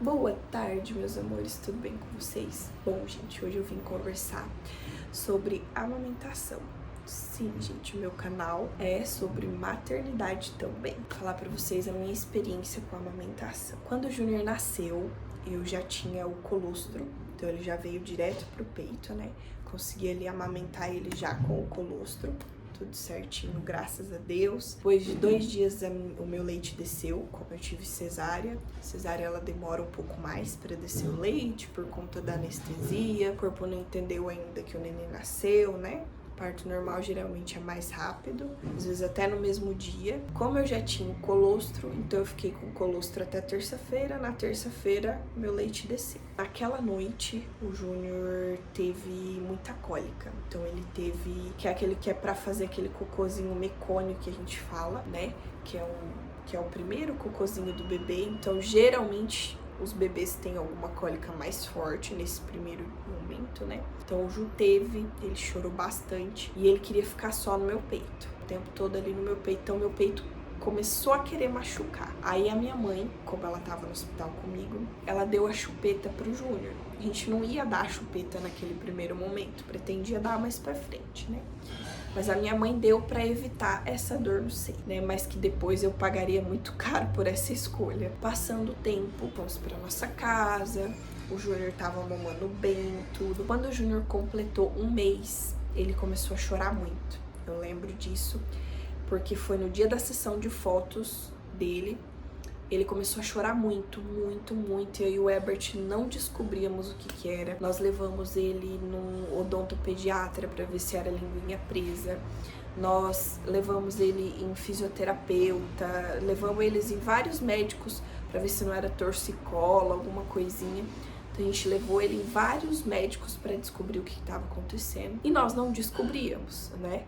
Boa tarde, meus amores, tudo bem com vocês? Bom, gente, hoje eu vim conversar sobre amamentação. Sim, gente, o meu canal é sobre maternidade também. Vou falar pra vocês a minha experiência com a amamentação. Quando o Júnior nasceu, eu já tinha o colostro, então ele já veio direto pro peito, né? Consegui ali amamentar ele já com o colostro. Tudo certinho, graças a Deus. Depois de 2 dias o meu leite desceu, como eu tive cesárea. Cesárea ela demora um pouco mais para descer o leite por conta da anestesia. O corpo não entendeu ainda que o neném nasceu, né? Parto normal geralmente é mais rápido, às vezes até no mesmo dia. Como eu já tinha o colostro, então eu fiquei com o colostro até terça-feira. Na terça-feira, meu leite desceu. Naquela noite, o Júnior teve muita cólica. Então ele teve, que é aquele que é pra fazer aquele cocôzinho mecônio que a gente fala, né? Que é o primeiro cocôzinho do bebê. Então geralmente os bebês têm alguma cólica mais forte nesse primeiro momento, né? Então o Ju teve, ele chorou bastante e ele queria ficar só no meu peito, o tempo todo ali no meu peito. Então meu peito começou a querer machucar. Aí a minha mãe, como ela tava no hospital comigo, ela deu a chupeta pro Júnior. A gente não ia dar a chupeta naquele primeiro momento, pretendia dar mais pra frente, né? Mas a minha mãe deu pra evitar essa dor no seio, né? Mas que depois eu pagaria muito caro por essa escolha. Passando o tempo, fomos pra nossa casa, o Júnior tava mamando bem, tudo. Quando o Júnior completou 1 mês, ele começou a chorar muito. Eu lembro disso, porque foi no dia da sessão de fotos dele. Ele começou a chorar muito, muito, muito. E eu e o Herbert não descobríamos o que era. Nós levamos ele num odontopediatra para ver se era linguinha presa. Nós levamos ele em fisioterapeuta. Levamos eles em vários médicos para ver se não era torcicola, alguma coisinha. Então a gente levou ele em vários médicos para descobrir o que estava acontecendo. E nós não descobríamos, né?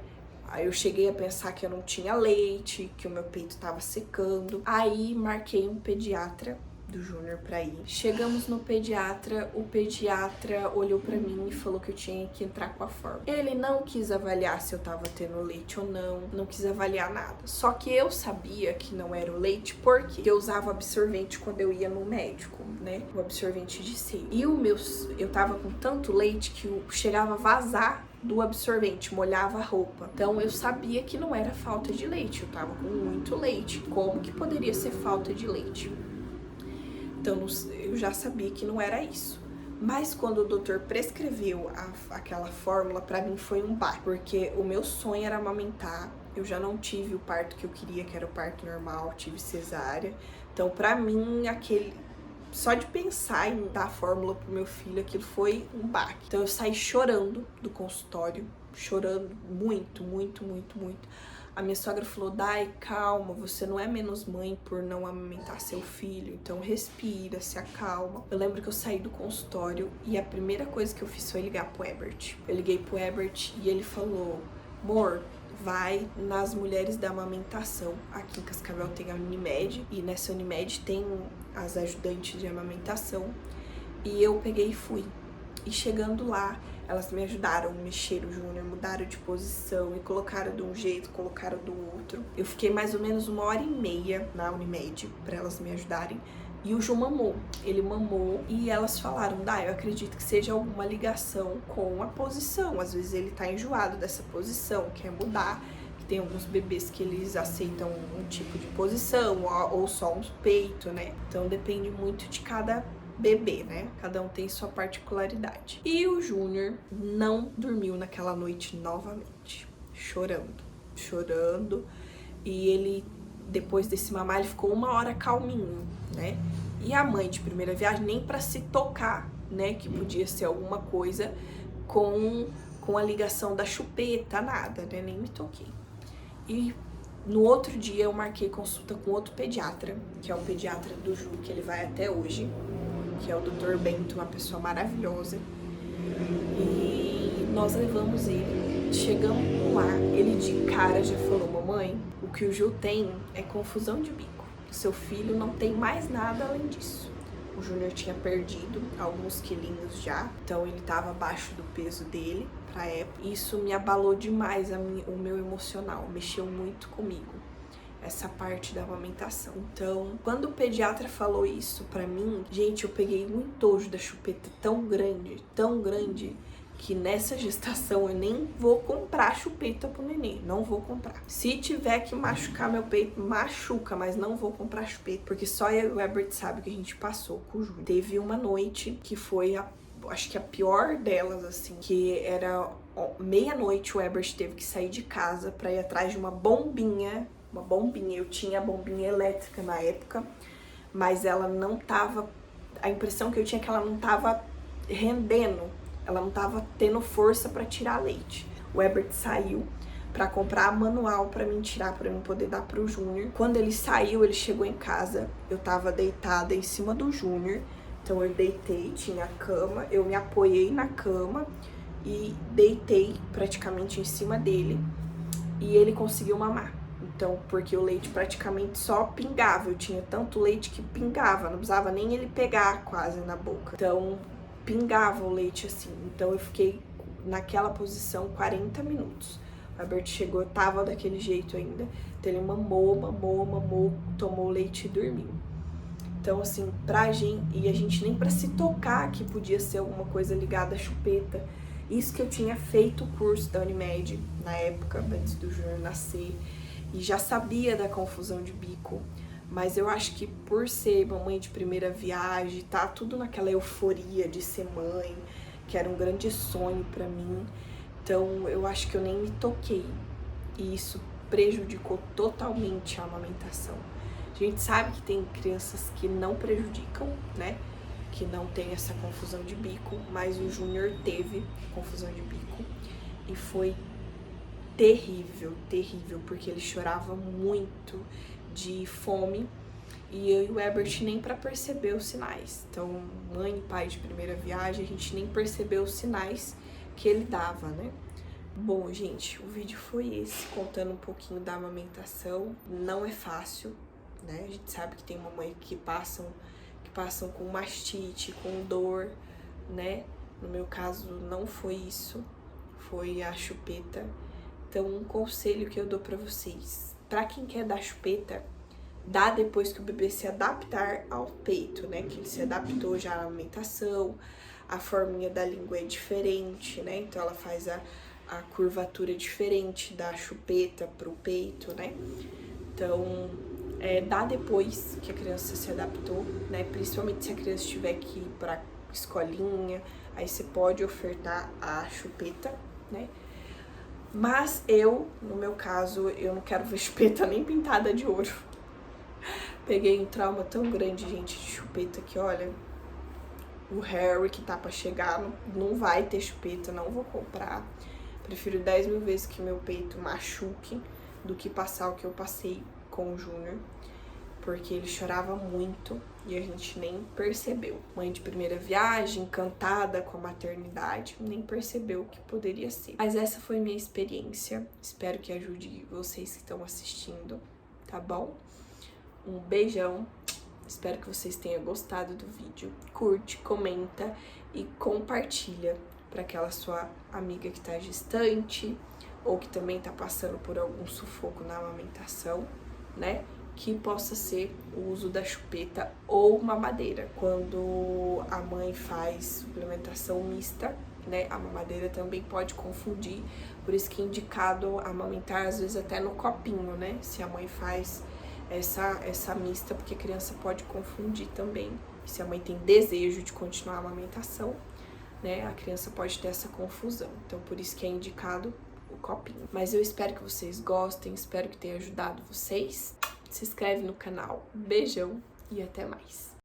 Aí eu cheguei a pensar que eu não tinha leite, que o meu peito tava secando. Aí marquei um pediatra do Júnior pra ir. Chegamos no pediatra, o pediatra olhou pra mim e falou que eu tinha que entrar com a fórmula. Ele não quis avaliar se eu tava tendo leite ou não quis avaliar nada. Só que eu sabia que não era o leite porque eu usava absorvente quando eu ia no médico, né? O absorvente de seio. E eu tava com tanto leite que chegava a vazar do absorvente, molhava a roupa. Então eu sabia que não era falta de leite, eu tava com muito leite. Como que poderia ser falta de leite? Então eu já sabia que não era isso. Mas quando o doutor prescreveu aquela fórmula, pra mim foi um baque, porque o meu sonho era amamentar. Eu já não tive o parto que eu queria, que era o parto normal, tive cesárea. Então pra mim só de pensar em dar a fórmula pro meu filho, aquilo foi um baque. Então eu saí chorando do consultório, chorando muito, muito, muito, muito. A minha sogra falou: Dai, calma, você não é menos mãe por não amamentar seu filho, então respira, se acalma. Eu lembro que eu saí do consultório e a primeira coisa que eu fiz foi ligar pro Herbert. Eu liguei pro Herbert e ele falou: amor, vai nas mulheres da amamentação. Aqui em Cascavel tem a Unimed e nessa Unimed tem as ajudantes de amamentação. E eu peguei e fui. E chegando lá, elas me ajudaram a mexer o Júnior, mudaram de posição e colocaram de um jeito, colocaram do outro. Eu fiquei mais ou menos 1h30 na Unimed para elas me ajudarem. E o Ju mamou, ele mamou e elas falaram: eu acredito que seja alguma ligação com a posição. Às vezes ele tá enjoado dessa posição, quer mudar. Tem alguns bebês que eles aceitam um tipo de posição ou só um peito, né? Então depende muito de cada bebê, né? Cada um tem sua particularidade. E o Júnior não dormiu naquela noite novamente, chorando. E ele, depois desse mamar, ele ficou 1 hora calminho, né? E a mãe de primeira viagem, nem pra se tocar, né? Que podia ser alguma coisa com a ligação da chupeta, nada, né? Nem me toquei. E no outro dia eu marquei consulta com outro pediatra, que é o pediatra do Ju, que ele vai até hoje, que é o Dr. Bento, uma pessoa maravilhosa. E nós levamos ele, chegamos lá, ele de cara já falou: mamãe, o que o Ju tem é confusão de bico. Seu filho não tem mais nada além disso. O Júnior tinha perdido alguns quilinhos já, então ele estava abaixo do peso dele pra época. Isso me abalou demais o meu emocional, mexeu muito comigo. essa parte da amamentação. Então, quando o pediatra falou isso pra mim, gente, eu peguei um entojo da chupeta tão grande, que nessa gestação eu nem vou comprar chupeta pro neném, não vou comprar. Se tiver que machucar meu peito, machuca, mas não vou comprar chupeta, porque só eu e o Herbert sabe o que a gente passou com o Júnior. Teve uma noite que foi acho que a pior delas, assim, que era meia-noite, o Herbert teve que sair de casa pra ir atrás de uma bombinha. Eu tinha a bombinha elétrica na época, mas ela não tava, a impressão que eu tinha é que ela não tava rendendo, ela não tava tendo força pra tirar leite. O Herbert saiu pra comprar a manual pra mim tirar, pra mim poder dar pro Júnior. Quando ele saiu, ele chegou em casa, eu tava deitada em cima do Júnior, então eu deitei, tinha a cama, eu me apoiei na cama e deitei praticamente em cima dele e ele conseguiu mamar. Então, porque o leite praticamente só pingava, eu tinha tanto leite que pingava, não precisava nem ele pegar quase na boca. Então, pingava o leite assim. Então, eu fiquei naquela posição 40 minutos. O Herbert chegou, eu tava daquele jeito ainda. Então, ele mamou, tomou leite e dormiu. Então, assim, pra gente, e a gente nem pra se tocar que podia ser alguma coisa ligada à chupeta. Isso que eu tinha feito o curso da Unimed na época, antes do Júnior nascer. E já sabia da confusão de bico, mas eu acho que por ser mamãe de primeira viagem, tá tudo naquela euforia de ser mãe, que era um grande sonho pra mim, então eu acho que eu nem me toquei, e isso prejudicou totalmente a amamentação. A gente sabe que tem crianças que não prejudicam, né, que não tem essa confusão de bico, mas o Júnior teve confusão de bico, e foi terrível, porque ele chorava muito de fome e eu e o Herbert nem para perceber os sinais. Então, mãe e pai de primeira viagem, a gente nem percebeu os sinais que ele dava, né? Bom, gente, o vídeo foi esse, contando um pouquinho da amamentação. Não é fácil, né? A gente sabe que tem mamãe que passam com mastite, com dor, né? No meu caso, não foi isso, foi a chupeta. Então, um conselho que eu dou pra vocês, pra quem quer dar chupeta, dá depois que o bebê se adaptar ao peito, né? Que ele se adaptou já à amamentação, a forminha da língua é diferente, né? Então, ela faz a curvatura diferente da chupeta pro peito, né? Então, dá depois que a criança se adaptou, né? Principalmente se a criança tiver que ir pra escolinha, aí você pode ofertar a chupeta, né? Mas no meu caso, eu não quero ver chupeta nem pintada de ouro. Peguei um trauma tão grande, gente, de chupeta que, olha, o Harry que tá pra chegar não vai ter chupeta, não vou comprar. Prefiro 10 mil vezes que meu peito machuque do que passar o que eu passei com o Júnior, porque ele chorava muito e a gente nem percebeu. Mãe de primeira viagem, encantada com a maternidade, nem percebeu o que poderia ser. Mas essa foi minha experiência, espero que ajude vocês que estão assistindo, tá bom? Um beijão, espero que vocês tenham gostado do vídeo. Curte, comenta e compartilha para aquela sua amiga que tá gestante ou que também tá passando por algum sufoco na amamentação, né? Que possa ser o uso da chupeta ou mamadeira. Quando a mãe faz suplementação mista, né, a mamadeira também pode confundir, por isso que é indicado amamentar às vezes até no copinho, né, se a mãe faz essa mista, porque a criança pode confundir também. E se a mãe tem desejo de continuar a amamentação, né, a criança pode ter essa confusão. Então, por isso que é indicado o copinho. Mas eu espero que vocês gostem, espero que tenha ajudado vocês. Se inscreve no canal. Beijão e até mais.